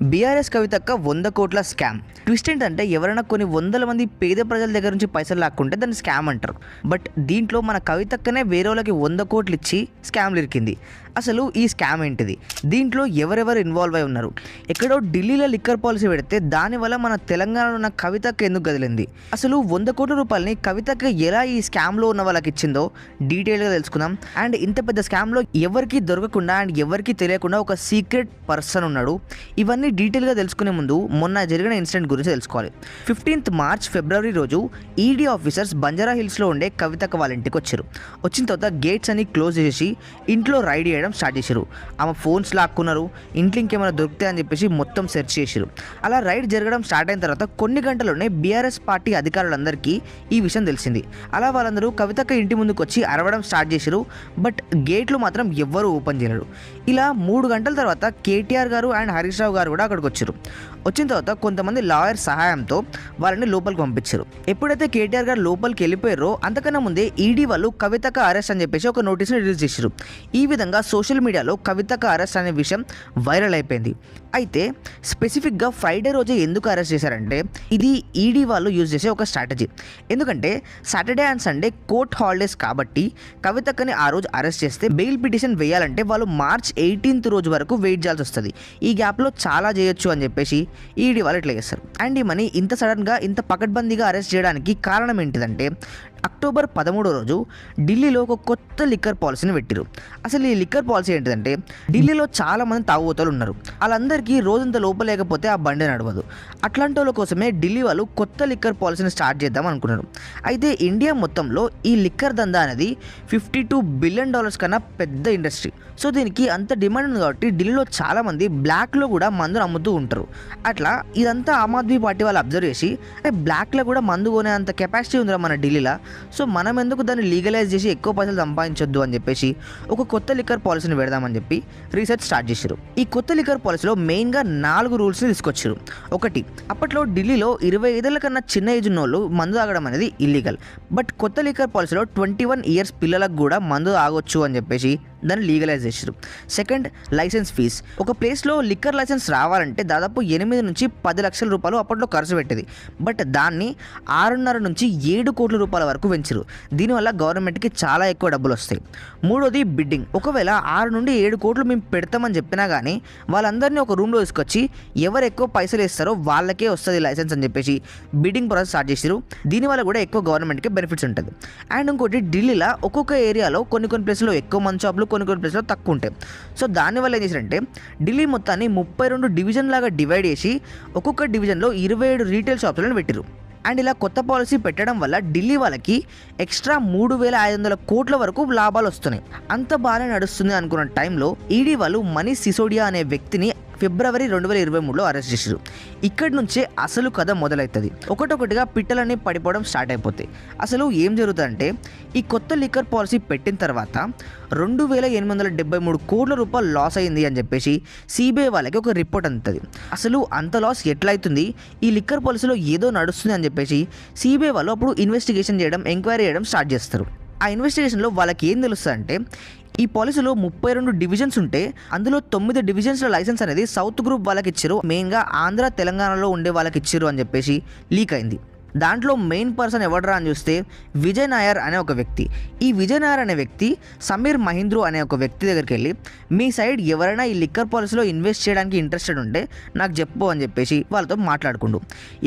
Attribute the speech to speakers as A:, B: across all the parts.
A: BRS కవితక్క 100 కోట్ల scam. Twist ఏంటంటే ఎవరైనా కొన్ని వందల మంది పేద ప్రజల దగ్గర నుంచి పైసలు లాక్కుంటే దాన్ని స్కామ్ అంటారు. బట్ దీంట్లో మన కవితక్కనే వేరే వాళ్ళకి 100 కోట్లు ఇచ్చి స్కామ్లు ఇరికింది. అసలు ఈ స్కామ్ ఏంటిది, దీంట్లో ఎవరెవరు ఇన్వాల్వ్ అయి ఉన్నారు, ఎక్కడో ఢిల్లీలో లిక్కర్ పాలసీ పెడితే దానివల్ల మన తెలంగాణలో ఉన్న కవితక్క ఎందుకు కదిలింది, అసలు 100 కోట్ల రూపాయలని కవితక్క ఎలా ఈ స్కామ్లో ఉన్న వాళ్ళకి ఇచ్చిందో డీటెయిల్గా తెలుసుకుందాం. అండ్ ఇంత పెద్ద స్కామ్లో ఎవరికి దొరకకుండా అండ్ ఎవరికి తెలియకుండా ఒక సీక్రెట్ పర్సన్ ఉన్నాడు. ఇవన్నీ డీటెయిల్గా తెలుసుకునే ముందు మొన్న జరిగిన ఇన్సిడెంట్ గురించి తెలుసుకోవాలి. 15th మార్చ్ ఫిబ్రవరి రోజు ఈడీ ఆఫీసర్స్ బంజారా హిల్స్లో ఉండే కవితక్క వాళ్ళ ఇంటికి వచ్చారు. వచ్చిన తర్వాత గేట్స్ అన్ని క్లోజ్ చేసి ఇంట్లో రైడ్ చేయడం స్టార్ట్ చేశారు. ఆమె ఫోన్స్ లాక్కున్నారు, ఇంట్లో ఇంకేమైనా దొరుకుతాయని చెప్పేసి మొత్తం సెర్చ్ చేశారు. అలా రైడ్ జరగడం స్టార్ట్ అయిన తర్వాత కొన్ని గంటల్లోనే బీఆర్ఎస్ పార్టీ అధికారులందరికీ ఈ విషయం తెలిసింది. అలా వాళ్ళందరూ కవితక్క ఇంటి ముందుకు వచ్చి అరవడం స్టార్ట్ చేశారు. బట్ గేట్లు మాత్రం ఎవ్వరూ ఓపెన్ చేయలేరు. ఇలా 3 గంటల తర్వాత కేటీఆర్ గారు అండ్ హరీష్ రావు గారు కూడా అక్కడికి వచ్చారు. వచ్చిన తర్వాత కొంతమంది లాయర్ సహాయంతో వాళ్ళని లోపలికి పంపించారు. ఎప్పుడైతే కేటీఆర్ గారు లోపలికి వెళ్ళిపోయారో అంతకన్నా ముందే ఈడీ వాళ్ళు కవితక్క అరెస్ట్ అని చెప్పేసి ఒక నోటీస్ని రిలీజ్ చేశారు. ఈ విధంగా సోషల్ మీడియాలో కవితక్క అరెస్ట్ అనే విషయం వైరల్ అయిపోయింది. అయితే స్పెసిఫిక్గా ఫ్రైడే రోజే ఎందుకు అరెస్ట్ చేశారంటే ఇది ఈడీ వాళ్ళు యూజ్ చేసే ఒక స్ట్రాటజీ. ఎందుకంటే Saturday and Sunday court holidays కాబట్టి కవితక్కని ఆ రోజు అరెస్ట్ చేస్తే బెయిల్ పిటిషన్ వేయాలంటే వాళ్ళు మార్చ్ 18th రోజు వరకు వెయిట్ చేయాల్సి వస్తుంది. ఈ గ్యాప్లో చాలా చేయొచ్చు అని చెప్పేసి ఈడీ వాళ్ళు ఇట్లా చేస్తారు. అండ్ ఈ మనీ ఇంత సడన్గా ఇంత పకడ్బందీగా అరెస్ట్ చేయడానికి కారణం ఏంటిదంటే అక్టోబర్ 13 రోజు ఢిల్లీలో ఒక కొత్త లిక్కర్ పాలసీని పెట్టారు. అసలు ఈ లిక్కర్ పాలసీ ఏంటిదంటే ఢిల్లీలో చాలామంది తాగుబోతులు ఉన్నారు. వాళ్ళందరికీ రోజంత లోపలేకపోతే ఆ బండి నడవదు. అట్లాంటి వాళ్ళ కోసమే ఢిల్లీ వాళ్ళు కొత్త లిక్కర్ పాలసీని స్టార్ట్ చేద్దాం అనుకున్నారు. అయితే ఇండియా మొత్తంలో ఈ లిక్కర్ దందా అనేది $52 బిలియన్ కన్నా పెద్ద ఇండస్ట్రీ. సో దీనికి అంత డిమాండ్ ఉంది కాబట్టి ఢిల్లీలో చాలామంది బ్లాక్లో కూడా మందును అమ్ముతూ ఉంటారు. అట్లా ఇదంతా ఆమ్ ఆద్మీ పార్టీ వాళ్ళు అబ్జర్వ్ చేసి బ్లాక్లో కూడా మందు కొనే అంత కెపాసిటీ ఉందిరా మన ఢిల్లీలో, సో మనం ఎందుకు దాన్ని లీగలైజ్ చేసి ఎక్కువ పైసలు సంపాదించొద్దు అని చెప్పేసి ఒక కొత్త లిక్కర్ పాలసీని పెడదామని చెప్పి రీసెర్చ్ స్టార్ట్ చేశారు. ఈ కొత్త లిక్కర్ పాలసీలో మెయిన్గా 4 రూల్స్ని తీసుకొచ్చారు. ఒకటి, అప్పట్లో ఢిల్లీలో 25 ఏళ్ల కన్నా చిన్న ఏజ్ ఉన్న వాళ్ళు మందు తాగడం అనేది ఇల్లీగల్. బట్ కొత్త లిక్కర్ పాలసీలో 21 ఇయర్స్ పిల్లలకు కూడా మందు తాగొచ్చు అని చెప్పేసి దాన్ని లీగలైజ్ చేశారు. Second, licence fees. ఒక ప్లేస్లో లిక్కర్ లైసెన్స్ రావాలంటే దాదాపు 8 నుంచి 10 లక్షల రూపాయలు అప్పట్లో ఖర్చు పెట్టేది. బట్ దాన్ని 6.5 నుంచి 7 కోట్ల రూపాయల వరకు పెంచారు. దీనివల్ల గవర్నమెంట్కి చాలా ఎక్కువ డబ్బులు వస్తాయి. మూడోది, బిడ్డింగ్. ఒకవేళ 6 నుండి 7 కోట్లు మేము పెడతామని చెప్పినా కానీ వాళ్ళందరినీ ఒక రూమ్లో తీసుకొచ్చి ఎవరు ఎక్కువ పైసలు వేస్తారో వాళ్ళకే వస్తుంది లైసెన్స్ అని చెప్పేసి బిడ్డింగ్ ప్రాసెస్ స్టార్ట్ చేశారు. దీనివల్ల కూడా ఎక్కువ గవర్నమెంట్కి బెనిఫిట్స్ ఉంటుంది. అండ్ ఇంకోటి, ఢిల్లీలో ఒక్కొక్క ఏరియాలో కొన్ని ప్లేస్లో ఎక్కువ మంది షాపులు, కొన్ని ప్లేస్లో తక్కువ ఉంటాయి. సో దానివల్ల ఏం చేశారంటే ఢిల్లీ మొత్తాన్ని 32 డివిజన్ లాగా డివైడ్ చేసి ఒక్కొక్క డివిజన్లో 27 రీటైల్ షాప్లను పెట్టారు. అండ్ ఇలా కొత్త పాలసీ పెట్టడం వల్ల ఢిల్లీ వాళ్ళకి ఎక్స్ట్రా 3,500 కోట్ల వరకు లాభాలు వస్తున్నాయి. అంత బాగానే నడుస్తుంది అనుకున్న టైంలో ఈడీ వాళ్ళు మనీష్ సిసోడియా అనే వ్యక్తిని ఫిబ్రవరి 2023లో అరెస్ట్ చేశారు. ఇక్కడి నుంచే అసలు కథ మొదలవుతుంది. ఒకటొకటిగా పిట్టలన్నీ పడిపోవడం స్టార్ట్ అయిపోతాయి. అసలు ఏం జరుగుతుందంటే ఈ కొత్త లిక్కర్ పాలసీ పెట్టిన తర్వాత 2,873 కోట్ల రూపాయలు లాస్ అయింది అని చెప్పేసి సిబిఐ వాళ్ళకి ఒక రిపోర్ట్ అందుతుంది. అసలు అంత లాస్ ఎట్లా అవుతుంది, ఈ లిక్కర్ పాలసీలో ఏదో నడుస్తుంది అని చెప్పేసి సిబిఐ వాళ్ళు అప్పుడు ఇన్వెస్టిగేషన్ చేయడం, ఎంక్వైరీ చేయడం స్టార్ట్ చేస్తారు. ఆ ఇన్వెస్టిగేషన్లో వాళ్ళకి ఏం తెలుస్తుంది అంటే ఈ పాలసీలో 32 డివిజన్స్ ఉంటే అందులో 9 డివిజన్స్ల లైసెన్స్ అనేది సౌత్ గ్రూప్ వాళ్ళకి ఇచ్చారు, మెయిన్గా ఆంధ్ర తెలంగాణలో ఉండే వాళ్ళకి ఇచ్చారు అని చెప్పేసి లీక్ అయింది. దాంట్లో మెయిన్ పర్సన్ ఎవడరా అని చూస్తే విజయ్ నాయర్ అనే ఒక వ్యక్తి. ఈ విజయ్ నాయర్ అనే వ్యక్తి సమీర్ మహీంద్రు అనే ఒక వ్యక్తి దగ్గరికి వెళ్ళి మీ సైడ్ ఎవరైనా ఈ లిక్కర్ పాలసీలో ఇన్వెస్ట్ చేయడానికి ఇంట్రెస్టెడ్ ఉంటే నాకు చెప్పు అని చెప్పేసి వాళ్ళతో మాట్లాడుకుంటూ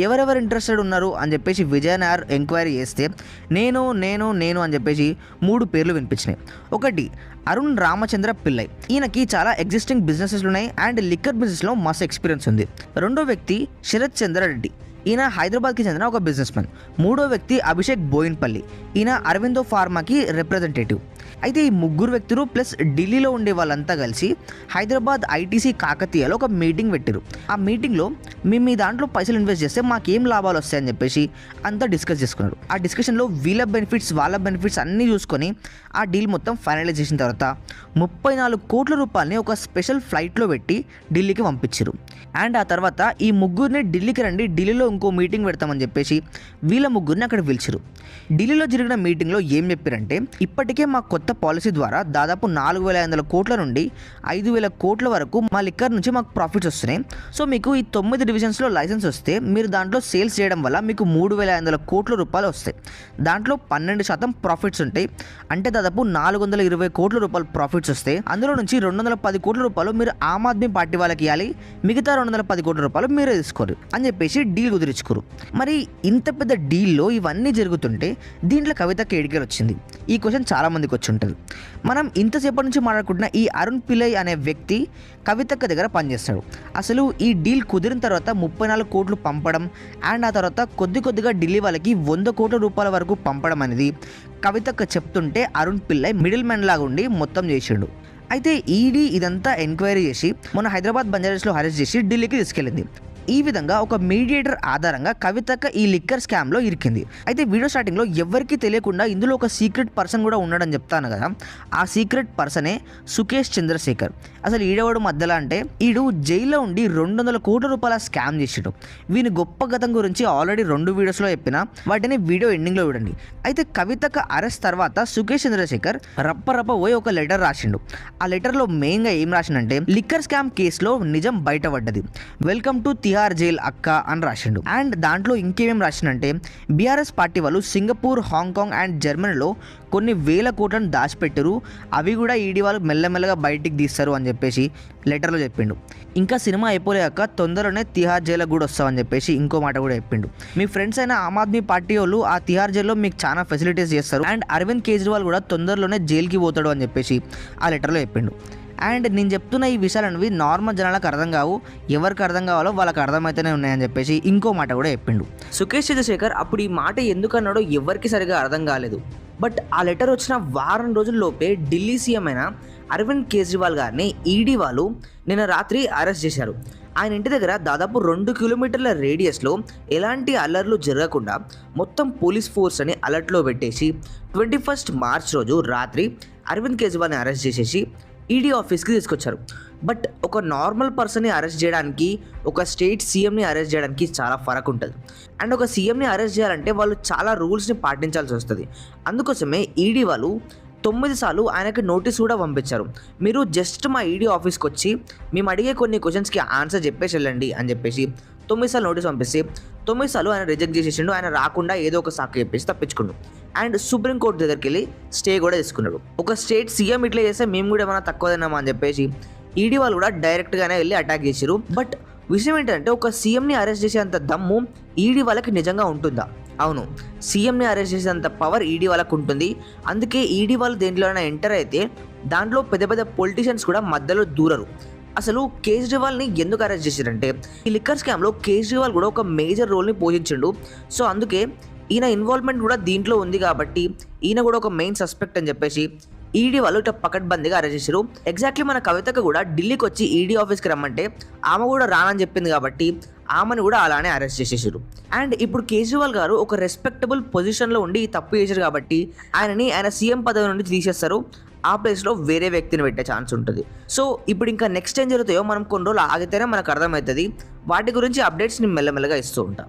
A: ఎవరెవరు ఇంట్రెస్టెడ్ ఉన్నారు అని చెప్పేసి విజయ్ నాయర్ ఎంక్వైరీ చేస్తే నేను అని చెప్పేసి 3 పేర్లు వినిపించినాయి. ఒకటి, అరుణ్ రామచంద్ర పిల్లై. ఈయనకి చాలా ఎగ్జిస్టింగ్ బిజినెసెస్ ఉన్నాయి అండ్ లిక్కర్ బిజినెస్లో మస్తు ఎక్స్పీరియన్స్ ఉంది. రెండో వ్యక్తి శరత్ చంద్ర రెడ్డి. ఈయన హైదరాబాద్కి చెందిన ఒక బిజినెస్ మ్యాన్. మూడో వ్యక్తి అభిషేక్ బోయిన్పల్లి. ఈయన అరవిందో ఫార్మాకి రిప్రజెంటేటివ్. అయితే ఈ 3 వ్యక్తులు ప్లస్ ఢిల్లీలో ఉండే వాళ్ళంతా కలిసి హైదరాబాద్ ఐటీసీ కాకతీయలో ఒక మీటింగ్ పెట్టారు. ఆ మీటింగ్లో మేము మీ దాంట్లో పైసలు ఇన్వెస్ట్ చేస్తే మాకేం లాభాలు వస్తాయని చెప్పేసి అంతా డిస్కస్ చేసుకున్నారు. ఆ డిస్కషన్లో వీళ్ళ బెనిఫిట్స్ వాళ్ళ బెనిఫిట్స్ అన్నీ చూసుకొని ఆ డీల్ మొత్తం ఫైనలైజ్ చేసిన తర్వాత 34 కోట్ల రూపాయలని ఒక స్పెషల్ ఫ్లైట్లో పెట్టి ఢిల్లీకి పంపించారు. అండ్ ఆ తర్వాత ఈ 3 ఢిల్లీకి రండి, ఢిల్లీలో ఇంకో మీటింగ్ పెడతామని చెప్పేసి వీళ్ళ 3 అక్కడ పిలిచారు. ఢిల్లీలో జరిగిన మీటింగ్లో ఏం చెప్పారంటే ఇప్పటికే మా కొత్త పాలసీ ద్వారా దాదాపు 4,500 కోట్ల నుండి 5,000 కోట్ల వరకు మా లిక్కర్ నుంచి మాకు ప్రాఫిట్స్ వస్తున్నాయి. సో మీకు ఈ 9 డివిజన్స్లో లైసెన్స్ వస్తే మీరు దాంట్లో సేల్స్ చేయడం వల్ల మీకు 3,500 కోట్ల రూపాయలు వస్తాయి. దాంట్లో 12% ప్రాఫిట్స్ ఉంటాయి. అంటే దాదాపు 420 కోట్ల రూపాయలు ప్రాఫిట్స్ వస్తాయి. అందులో నుంచి 210 కోట్ల రూపాయలు మీరు ఆమ్ ఆద్మీ పార్టీ వాళ్ళకి ఇవ్వాలి, మిగతా 210 కోట్ల రూపాయలు మీరే తీసుకోరు అని చెప్పేసి డీల్ కుదిరించుకోరు. మరి ఇంత పెద్ద డీల్లో ఇవన్నీ జరుగుతుంటే దీంట్లో కవితకి ఏడికేలు వచ్చింది. ఈ క్వశ్చన్ చాలా మందికి వచ్చి ఉంటుంది. మనం ఇంతసేపటి నుంచి మాట్లాడుకుంటున్న ఈ అరుణ్ పిల్లై అనే వ్యక్తి కవితక్క దగ్గర పనిచేస్తాడు. అసలు ఈ డీల్ కుదిరిన తర్వాత 34 కోట్లు పంపడం అండ్ ఆ తర్వాత కొద్దిగా ఢిల్లీ వాళ్ళకి 100 కోట్ల రూపాయల వరకు పంపడం అనేది కవితక్క చెప్తుంటే అరుణ్ పిల్లై మిడిల్ మ్యాన్ లాగా ఉండి మొత్తం చేసిండు. అయితే ఈడీ ఇదంతా ఎంక్వైరీ చేసి మొన్న హైదరాబాద్ బంజారాస్లో అరెస్ట్ చేసి ఢిల్లీకి తీసుకెళ్ళింది. ఈ విధంగా ఒక మీడియేటర్ ఆధారంగా కవితక్క ఈ లిక్కర్ స్కామ్లో ఇరికింది. అయితే వీడియో స్టార్టింగ్లో ఎవరికీ తెలియకుండా ఇందులో ఒక సీక్రెట్ పర్సన్ కూడా ఉన్నాడని చెప్తాను కదా, ఆ సీక్రెట్ పర్సనే సుకేష్ చంద్రశేఖర్. అసలు ఈడవాడు మధ్యలో అంటే ఈడు జైల్లో ఉండి 200 కోట్ల రూపాయల స్కామ్ చేసాడు. వీని గొప్ప గతం గురించి ఆల్రెడీ 2 వీడియోస్లో చెప్పిన, వాటిని వీడియో ఎండింగ్లో చూడండి. అయితే కవితక్క అరెస్ట్ తర్వాత సుకేష్ చంద్రశేఖర్ రప్ప పోయి ఒక లెటర్ రాసిండు. ఆ లెటర్లో మెయిన్గా ఏం రాసిండంటే లిక్కర్ స్కామ్ కేసులో నిజం బయటపడ్డది, వెల్కమ్ టు తిహార్ జైల్ అక్క అని రాసిండు. అండ్ దాంట్లో ఇంకేమేం రాసిండంటే బీఆర్ఎస్ పార్టీ వాళ్ళు సింగపూర్, హాంకాంగ్ అండ్ జర్మనీలో కొన్ని వేల కోట్లను దాచిపెట్టరు, అవి కూడా ఈడీ వాళ్ళు మెల్లమెల్లగా బయటికి తీస్తారు అని చెప్పేసి లెటర్లో చెప్పిండు. ఇంకా సినిమా అయిపోలేక తొందరలోనే తిహార్ జైల్లో కూడా వస్తామని చెప్పేసి ఇంకో మాట కూడా చెప్పిండు. మీ ఫ్రెండ్స్ అయిన ఆమ్ ఆద్మీ పార్టీ వాళ్ళు ఆ తిహార్ జైల్లో మీకు చాలా ఫెసిలిటీస్ చేస్తారు అండ్ అరవింద్ కేజ్రీవాల్ కూడా తొందరలోనే జైలుకి పోతాడు అని చెప్పేసి ఆ లెటర్లో చెప్పిండు. అండ్ నేను చెప్తున్న ఈ విషయాలు అనేవి నార్మల్ జనాలకు అర్థం కావు, ఎవరికి అర్థం కావాలో వాళ్ళకి అర్థమైతేనే ఉన్నాయని చెప్పేసి ఇంకో మాట కూడా చెప్పిండు. సుకేష్ చంద్రశేఖర్ అప్పుడు ఈ మాట ఎందుకు అన్నాడో ఎవరికి సరిగా అర్థం కాలేదు. బట్ ఆ లెటర్ వచ్చిన వారం రోజుల్లోపే ఢిల్లీ సీఎం అయిన అరవింద్ కేజ్రీవాల్ గారిని ఈడీ వాళ్ళు నిన్న రాత్రి అరెస్ట్ చేశారు. ఆయన ఇంటి దగ్గర దాదాపు 2 కిలోమీటర్ల రేడియస్లో ఎలాంటి అల్లర్లు జరగకుండా మొత్తం పోలీస్ ఫోర్స్ అని అలర్ట్లో పెట్టేసి 21 మార్చ్ రోజు రాత్రి అరవింద్ కేజ్రీవాల్ని అరెస్ట్ చేసేసి ఈడీ ఆఫీస్కి తీసుకొచ్చారు. బట్ ఒక నార్మల్ పర్సన్ని అరెస్ట్ చేయడానికి ఒక స్టేట్ సీఎంని అరెస్ట్ చేయడానికి చాలా ఫరక్ ఉంటుంది. అండ్ ఒక సీఎంని అరెస్ట్ చేయాలంటే వాళ్ళు చాలా రూల్స్ని పాటించాల్సి వస్తుంది. అందుకోసమే ఈడీ వాళ్ళు 9 సార్లు ఆయనకి నోటీస్ కూడా పంపించారు. మీరు జస్ట్ మా ఈడీ ఆఫీస్కి వచ్చి మేము అడిగే కొన్ని క్వశ్చన్స్కి ఆన్సర్ చెప్పేసి వెళ్ళండి అని చెప్పేసి 9 సార్లు నోటీస్ పంపిస్తే 9 సార్లు ఆయన రిజెక్ట్ చేసేసిండు. ఆయన రాకుండా ఏదో ఒక సాకు చెప్పేసి తప్పించుకున్నాడు. అండ్ సుప్రీంకోర్టు దగ్గరికి వెళ్ళి స్టే కూడా తీసుకున్నాడు. ఒక స్టేట్ సీఎం ఇట్లా చేస్తే మేము కూడా ఏమైనా తక్కువ తిన్నామా అని చెప్పేసి ఈడీ వాళ్ళు కూడా డైరెక్ట్గానే వెళ్ళి అటాక్ చేశారు. బట్ విషయం ఏంటంటే ఒక సీఎంని అరెస్ట్ చేసేంత దమ్ము ఈడీ వాళ్ళకి నిజంగా ఉంటుందా? అవును, సీఎంని అరెస్ట్ చేసేంత పవర్ ఈడీ వాళ్ళకు ఉంటుంది. అందుకే ఈడీ వాళ్ళు దేంట్లోనైనా ఎంటర్ అయితే దాంట్లో పెద్ద పొలిటీషియన్స్ కూడా మధ్యలో దూరరు. అసలు కేజ్రీవాల్ని ఎందుకు అరెస్ట్ చేశారంటే ఈ లిక్కర్ స్కామ్లో కేజ్రీవాల్ కూడా ఒక మేజర్ రోల్ని పోషించిండు. సో అందుకే ఈయన ఇన్వాల్వ్మెంట్ కూడా దీంట్లో ఉంది కాబట్టి ఈయన కూడా ఒక మెయిన్ సస్పెక్ట్ అని చెప్పేసి ఈడీ వాళ్ళు ఇట్లా పకడ్బందీగా అరెస్ట్ చేశారు. ఎగ్జాక్ట్లీ మన కవితకు కూడా ఢిల్లీకి వచ్చి ఈడీ ఆఫీస్కి రమ్మంటే ఆమె కూడా రానని చెప్పింది కాబట్టి ఆమెను కూడా అలానే అరెస్ట్ చేసేసారు. అండ్ ఇప్పుడు కేజ్రీవాల్ గారు ఒక రెస్పెక్టబుల్ పొజిషన్లో ఉండి తప్పు చేశారు కాబట్టి ఆయన సీఎం పదవి నుండి తీసేస్తారు. ఆ ప్లేస్లో వేరే వ్యక్తిని పెట్టే ఛాన్స్ ఉంటుంది. సో ఇప్పుడు ఇంకా నెక్స్ట్ ఏం జరుగుతాయో మనం కొన్ని రోజులు ఆగితేనే మనకు అర్థమవుతుంది. వాటి గురించి అప్డేట్స్ని మెల్లమెల్లగా ఇస్తూ ఉంటాం.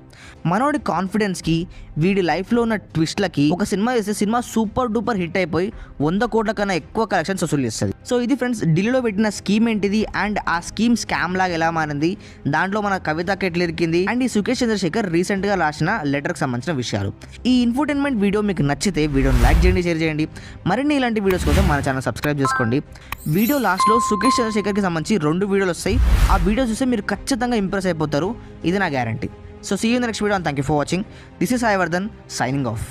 A: మనోడి కాన్ఫిడెన్స్కి వీడి లైఫ్లో ఉన్న ట్విస్ట్లకి ఒక సినిమా చేస్తే సినిమా సూపర్ డూపర్ హిట్ అయిపోయి 100 కోట్ల కన్నా ఎక్కువ కలెక్షన్స్ వసూలు చేస్తుంది. సో ఇది ఫ్రెండ్స్ ఢిల్లీలో పెట్టిన స్కీమ్ ఏంటిది అండ్ ఆ స్కీమ్ స్కామ్ లాగా ఎలా మారింది, దాంట్లో మన కవితకి ఎట్లా ఇరికింది అండ్ ఈ సుకేష్ చంద్రశేఖర్ రీసెంట్గా రాసిన లెటర్కి సంబంధించిన విషయాలు. ఈ ఇన్ఫోటైన్మెంట్ వీడియో మీకు నచ్చితే వీడియోని లైక్ చేయండి, షేర్ చేయండి. మరిన్ని ఇలాంటి వీడియోస్ కోసం మన ఛానల్ సబ్స్క్రైబ్ చేసుకోండి. వీడియో లాస్ట్లో సుకేష్ చంద్రశేఖర్కి సంబంధించి 2 వీడియోలు వస్తాయి. ఆ వీడియో చూస్తే మీరు ఖచ్చితంగా ఇంప్రెస్ అయిపోతారు, ఇది నా guarantee. So see you in the next video and thank you for watching. This is Sai Vardhan signing of.